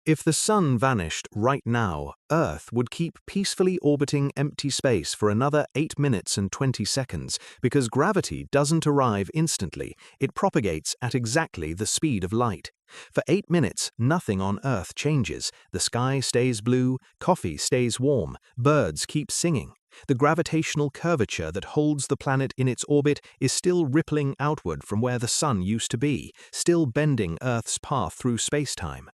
If the Sun vanished right now, Earth would keep peacefully orbiting empty space for another 8 minutes and 20 seconds because gravity doesn't arrive instantly, it propagates at exactly the speed of light. For 8 minutes, nothing on Earth changes. The sky stays blue, coffee stays warm, birds keep singing. The gravitational curvature that holds the planet in its orbit is still rippling outward from where the Sun used to be, still bending Earth's path through spacetime.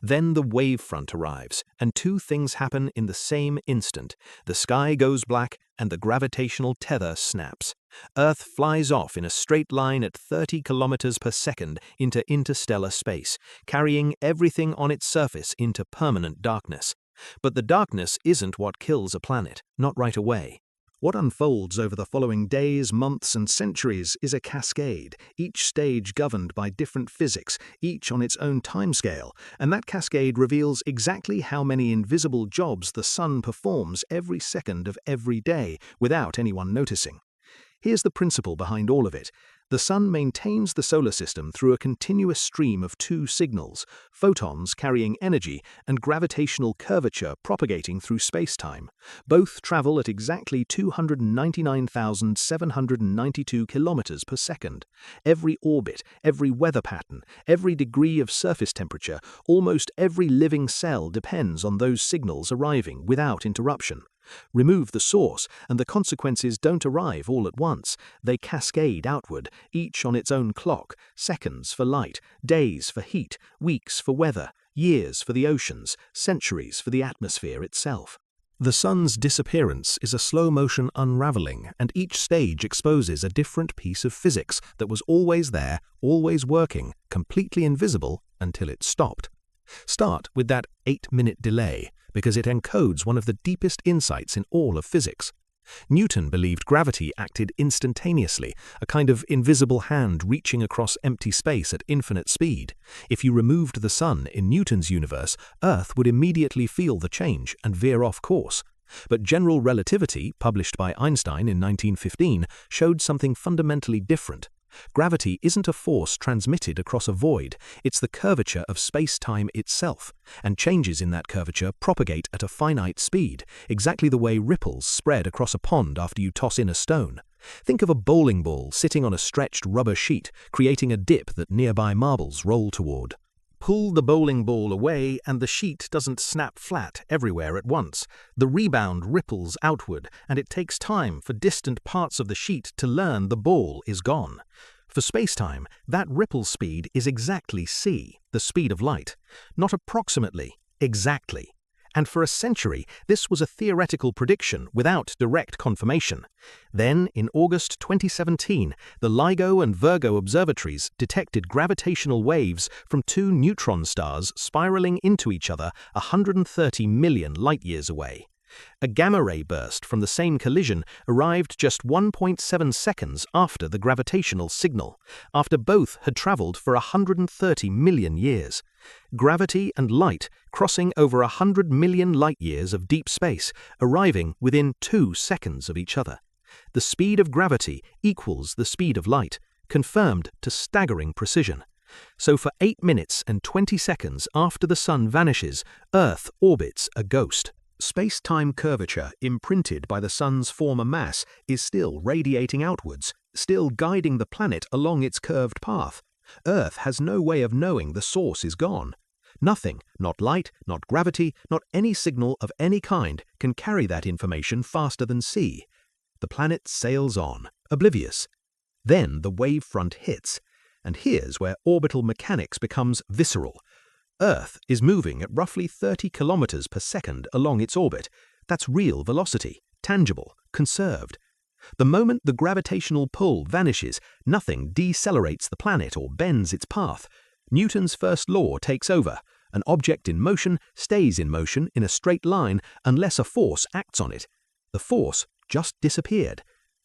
Then the wavefront arrives, and two things happen in the same instant. The sky goes black, and the gravitational tether snaps. Earth flies off in a straight line at 30 kilometers per second into interstellar space, carrying everything on its surface into permanent darkness. But the darkness isn't what kills a planet, not right away. What unfolds over the following days, months, and centuries is a cascade, each stage governed by different physics, each on its own timescale, and that cascade reveals exactly how many invisible jobs the Sun performs every second of every day without anyone noticing. Here's the principle behind all of it. The Sun maintains the solar system through a continuous stream of two signals, photons carrying energy and gravitational curvature propagating through spacetime. Both travel at exactly 299,792 kilometers per second. Every orbit, every weather pattern, every degree of surface temperature, almost every living cell depends on those signals arriving without interruption. Remove the source, and the consequences don't arrive all at once. They cascade outward, each on its own clock, seconds for light, days for heat, weeks for weather, years for the oceans, centuries for the atmosphere itself. The Sun's disappearance is a slow-motion unraveling, and each stage exposes a different piece of physics that was always there, always working, completely invisible until it stopped. Start with that 8-minute delay, because it encodes one of the deepest insights in all of physics. Newton believed gravity acted instantaneously, a kind of invisible hand reaching across empty space at infinite speed. If you removed the Sun in Newton's universe, Earth would immediately feel the change and veer off course. But general relativity, published by Einstein in 1915, showed something fundamentally different. Gravity isn't a force transmitted across a void, it's the curvature of space-time itself, and changes in that curvature propagate at a finite speed, exactly the way ripples spread across a pond after you toss in a stone. Think of a bowling ball sitting on a stretched rubber sheet, creating a dip that nearby marbles roll toward. Pull the bowling ball away and the sheet doesn't snap flat everywhere at once. The rebound ripples outward, and it takes time for distant parts of the sheet to learn the ball is gone. For spacetime, that ripple speed is exactly c, the speed of light. Not approximately, exactly. And for a century, this was a theoretical prediction without direct confirmation. Then, in August 2017, the LIGO and Virgo observatories detected gravitational waves from two neutron stars spiraling into each other 130 million light-years away. A gamma-ray burst from the same collision arrived just 1.7 seconds after the gravitational signal, after both had traveled for 130 million years. Gravity and light crossing over 100 million light-years of deep space, arriving within 2 seconds of each other. The speed of gravity equals the speed of light, confirmed to staggering precision. So for 8 minutes and 20 seconds after the Sun vanishes, Earth orbits a ghost. Space-time curvature imprinted by the Sun's former mass is still radiating outwards, still guiding the planet along its curved path. Earth has no way of knowing the source is gone. Nothing, not light, not gravity, not any signal of any kind, can carry that information faster than c. The planet sails on, oblivious. Then the wavefront hits, and here's where orbital mechanics becomes visceral. Earth is moving at roughly 30 kilometers per second along its orbit. That's real velocity, tangible, conserved. The moment the gravitational pull vanishes, nothing decelerates the planet or bends its path. Newton's first law takes over. An object in motion stays in motion in a straight line unless a force acts on it. The force just disappeared.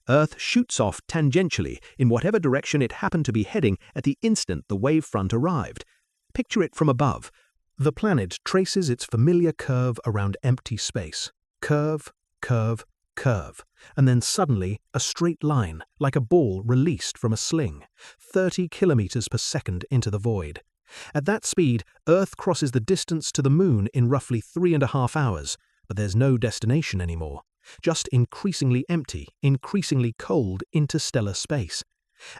Earth shoots off tangentially in whatever direction it happened to be heading at the instant the wavefront arrived. Picture it from above. The planet traces its familiar curve around empty space. Curve, curve, curve. And then suddenly a straight line, like a ball released from a sling, 30 kilometers per second into the void. At that speed, Earth crosses the distance to the Moon in roughly 3.5 hours, but there's no destination anymore. Just increasingly empty, increasingly cold interstellar space.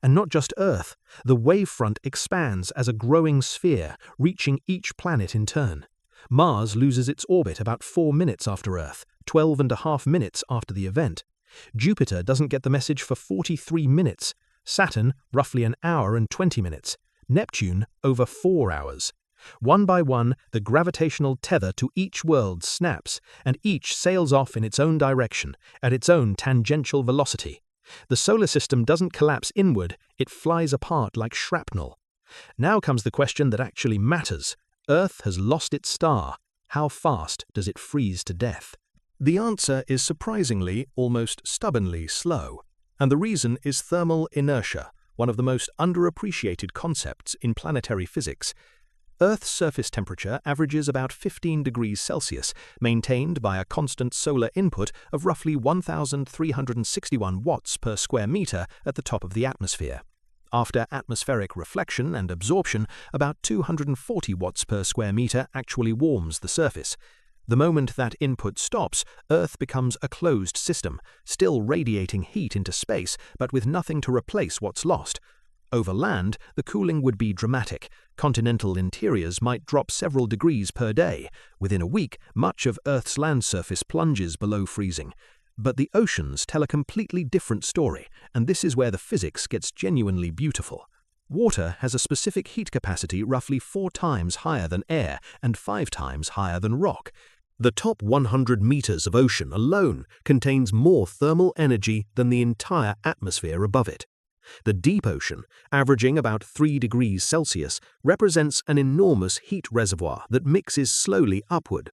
And not just Earth, the wavefront expands as a growing sphere, reaching each planet in turn. Mars loses its orbit about 4 minutes after Earth, 12.5 minutes after the event. Jupiter doesn't get the message for 43 minutes, Saturn roughly an hour and 20 minutes, Neptune over 4 hours. One by one, the gravitational tether to each world snaps, and each sails off in its own direction, at its own tangential velocity. The solar system doesn't collapse inward, it flies apart like shrapnel. Now comes the question that actually matters. Earth has lost its star. How fast does it freeze to death? The answer is surprisingly, almost stubbornly slow. And the reason is thermal inertia, one of the most underappreciated concepts in planetary physics. Earth's surface temperature averages about 15 degrees Celsius, maintained by a constant solar input of roughly 1,361 watts per square meter at the top of the atmosphere. After atmospheric reflection and absorption, about 240 watts per square meter actually warms the surface. The moment that input stops, Earth becomes a closed system, still radiating heat into space, but with nothing to replace what's lost. Over land, the cooling would be dramatic. Continental interiors might drop several degrees per day. Within a week, much of Earth's land surface plunges below freezing. But the oceans tell a completely different story, and this is where the physics gets genuinely beautiful. Water has a specific heat capacity roughly 4 times higher than air and 5 times higher than rock. The top 100 meters of ocean alone contains more thermal energy than the entire atmosphere above it. The deep ocean, averaging about 3 degrees Celsius, represents an enormous heat reservoir that mixes slowly upward.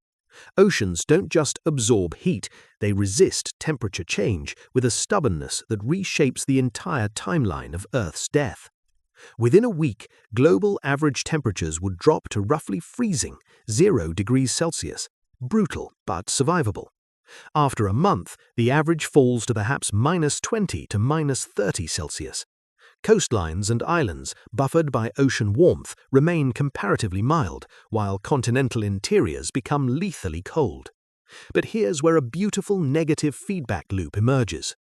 Oceans don't just absorb heat, they resist temperature change with a stubbornness that reshapes the entire timeline of Earth's death. Within a week, global average temperatures would drop to roughly freezing, 0 degrees Celsius. Brutal, but survivable. After a month, the average falls to perhaps -20 to -30 Celsius. Coastlines and islands, buffered by ocean warmth, remain comparatively mild, while continental interiors become lethally cold. But here's where a beautiful negative feedback loop emerges.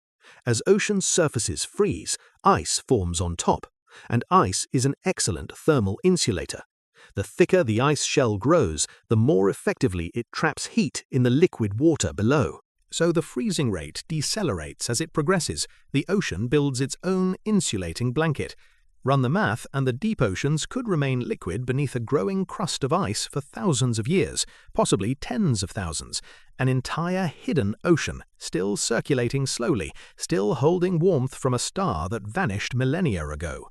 As ocean surfaces freeze, ice forms on top, and ice is an excellent thermal insulator. The thicker the ice shell grows, the more effectively it traps heat in the liquid water below. So the freezing rate decelerates as it progresses. The ocean builds its own insulating blanket. Run the math, and the deep oceans could remain liquid beneath a growing crust of ice for thousands of years, possibly tens of thousands. An entire hidden ocean, still circulating slowly, still holding warmth from a star that vanished millennia ago.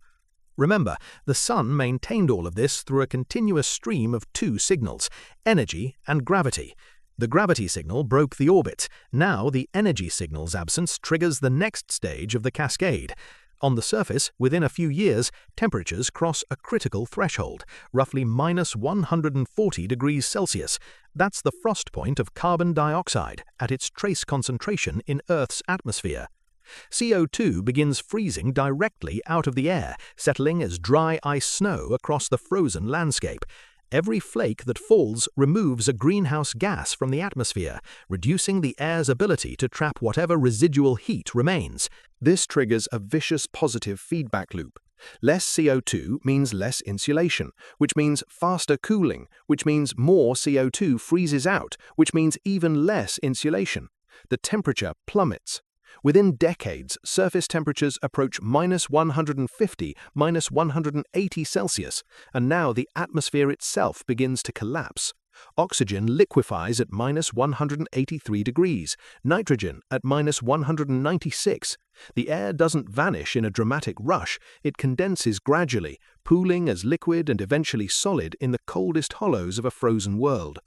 Remember, the Sun maintained all of this through a continuous stream of 2 signals, energy and gravity. The gravity signal broke the orbit. Now the energy signal's absence triggers the next stage of the cascade. On the surface, within a few years, temperatures cross a critical threshold, roughly -140 degrees Celsius. That's the frost point of carbon dioxide at its trace concentration in Earth's atmosphere. CO2 begins freezing directly out of the air, settling as dry ice snow across the frozen landscape. Every flake that falls removes a greenhouse gas from the atmosphere, reducing the air's ability to trap whatever residual heat remains. This triggers a vicious positive feedback loop. Less CO2 means less insulation, which means faster cooling, which means more CO2 freezes out, which means even less insulation. The temperature plummets. Within decades, surface temperatures approach -150, -180 Celsius, and now the atmosphere itself begins to collapse. Oxygen liquefies at -183 degrees, nitrogen at -196. The air doesn't vanish in a dramatic rush, it condenses gradually, pooling as liquid and eventually solid in the coldest hollows of a frozen world.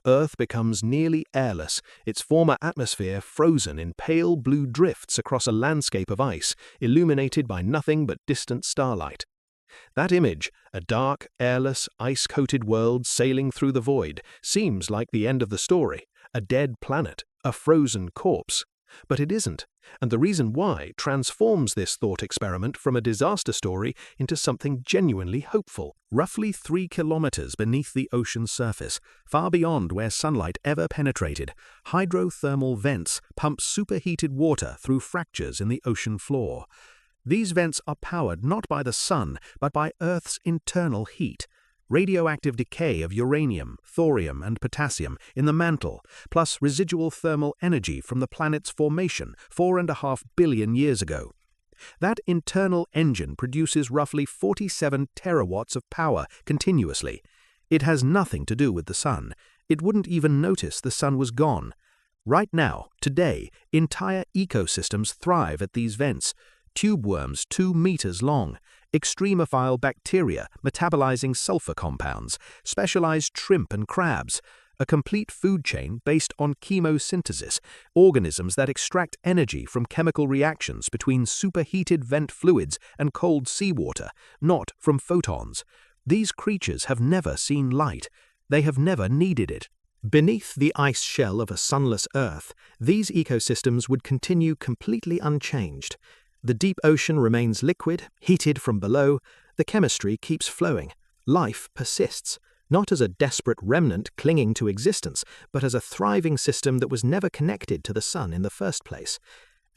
Earth becomes nearly airless, its former atmosphere frozen in pale blue drifts across a landscape of ice, illuminated by nothing but distant starlight. That image, a dark, airless, ice-coated world sailing through the void, seems like the end of the story, a dead planet, a frozen corpse. But it isn't, and the reason why transforms this thought experiment from a disaster story into something genuinely hopeful. Roughly 3 kilometers beneath the ocean's surface, far beyond where sunlight ever penetrated, hydrothermal vents pump superheated water through fractures in the ocean floor. These vents are powered not by the sun, but by Earth's internal heat. Radioactive decay of uranium, thorium, and potassium in the mantle, plus residual thermal energy from the planet's formation 4.5 billion years ago. That internal engine produces roughly 47 terawatts of power continuously. It has nothing to do with the sun. It wouldn't even notice the sun was gone. Right now, today, entire ecosystems thrive at these vents. Tube worms 2 meters long, extremophile bacteria metabolizing sulfur compounds, specialized shrimp and crabs, a complete food chain based on chemosynthesis, organisms that extract energy from chemical reactions between superheated vent fluids and cold seawater, not from photons. These creatures have never seen light. They have never needed it. Beneath the ice shell of a sunless Earth, these ecosystems would continue completely unchanged. The deep ocean remains liquid, heated from below. The chemistry keeps flowing. Life persists, not as a desperate remnant clinging to existence, but as a thriving system that was never connected to the sun in the first place.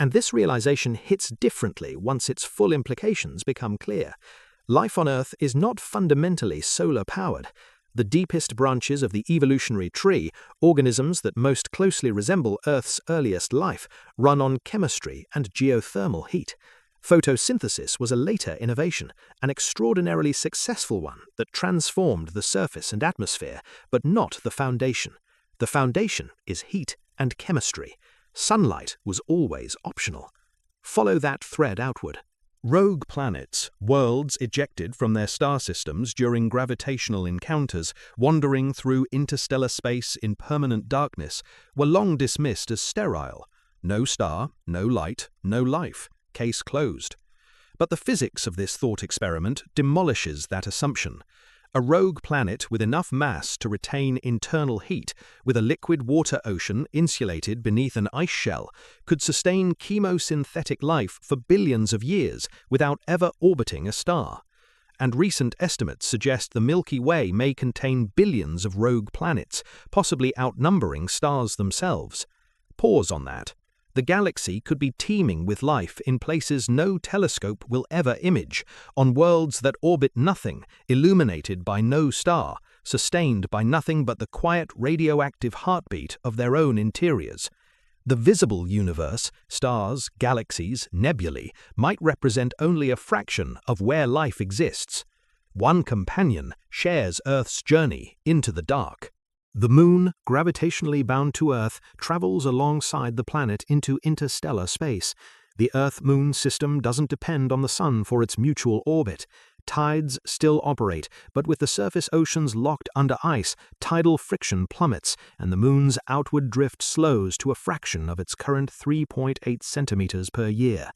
And this realization hits differently once its full implications become clear. Life on Earth is not fundamentally solar-powered. The deepest branches of the evolutionary tree, organisms that most closely resemble Earth's earliest life, run on chemistry and geothermal heat. Photosynthesis was a later innovation, an extraordinarily successful one that transformed the surface and atmosphere, but not the foundation. The foundation is heat and chemistry. Sunlight was always optional. Follow that thread outward. Rogue planets, worlds ejected from their star systems during gravitational encounters, wandering through interstellar space in permanent darkness, were long dismissed as sterile. No star, no light, no life. Case closed. But the physics of this thought experiment demolishes that assumption. A rogue planet with enough mass to retain internal heat, with a liquid water ocean insulated beneath an ice shell, could sustain chemosynthetic life for billions of years without ever orbiting a star. And recent estimates suggest the Milky Way may contain billions of rogue planets, possibly outnumbering stars themselves. Pause on that. The galaxy could be teeming with life in places no telescope will ever image, on worlds that orbit nothing, illuminated by no star, sustained by nothing but the quiet radioactive heartbeat of their own interiors. The visible universe, stars, galaxies, nebulae, might represent only a fraction of where life exists. One companion shares Earth's journey into the dark. The Moon, gravitationally bound to Earth, travels alongside the planet into interstellar space. The Earth-Moon system doesn't depend on the Sun for its mutual orbit. Tides still operate, but with the surface oceans locked under ice, tidal friction plummets, and the Moon's outward drift slows to a fraction of its current 3.8 centimeters per year.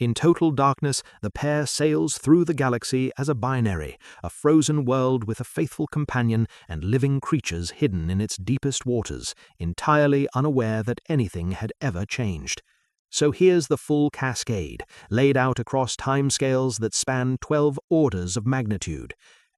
In total darkness, the pair sails through the galaxy as a binary, a frozen world with a faithful companion and living creatures hidden in its deepest waters, entirely unaware that anything had ever changed. So here's the full cascade, laid out across timescales that span 12 orders of magnitude.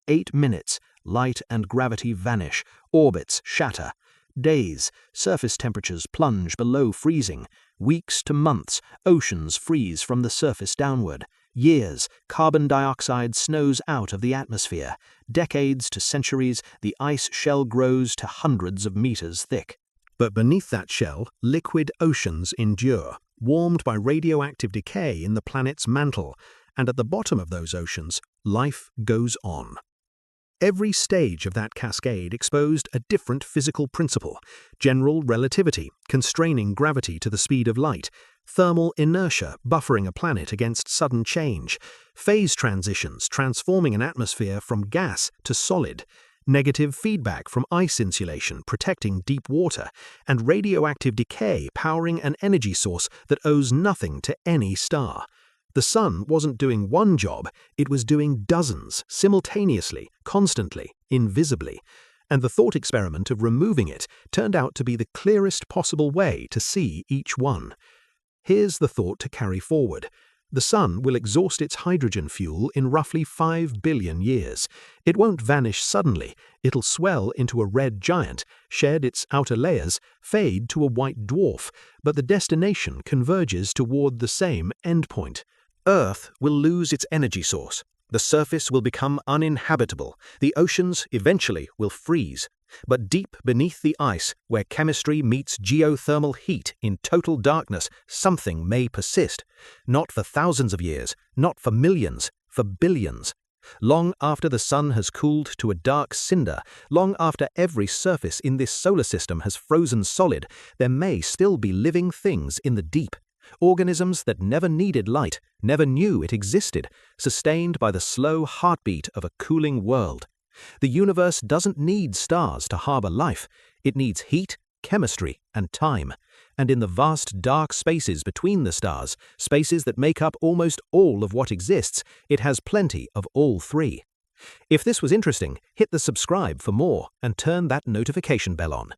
8 minutes, light and gravity vanish, orbits shatter. Days, surface temperatures plunge below freezing. Weeks to months, oceans freeze from the surface downward. Years, carbon dioxide snows out of the atmosphere. Decades to centuries, the ice shell grows to hundreds of meters thick. But beneath that shell, liquid oceans endure, warmed by radioactive decay in the planet's mantle, and at the bottom of those oceans, life goes on. Every stage of that cascade exposed a different physical principle: general relativity, constraining gravity to the speed of light; thermal inertia, buffering a planet against sudden change; phase transitions, transforming an atmosphere from gas to solid; negative feedback from ice insulation, protecting deep water; and radioactive decay, powering an energy source that owes nothing to any star. The sun wasn't doing one job, it was doing dozens, simultaneously, constantly, invisibly. And the thought experiment of removing it turned out to be the clearest possible way to see each one. Here's the thought to carry forward. The Sun will exhaust its hydrogen fuel in roughly 5 billion years. It won't vanish suddenly. It'll swell into a red giant, shed its outer layers, fade to a white dwarf, but the destination converges toward the same endpoint. Earth will lose its energy source. The surface will become uninhabitable. The oceans eventually will freeze. But deep beneath the ice, where chemistry meets geothermal heat in total darkness, something may persist. Not for thousands of years, not for millions, for billions. Long after the sun has cooled to a dark cinder, long after every surface in this solar system has frozen solid, there may still be living things in the deep. Organisms that never needed light, never knew it existed, sustained by the slow heartbeat of a cooling world. The universe doesn't need stars to harbor life. It needs heat, chemistry, and time. And in the vast dark spaces between the stars, spaces that make up almost all of what exists, it has plenty of all three. If this was interesting, hit the subscribe for more and turn that notification bell on.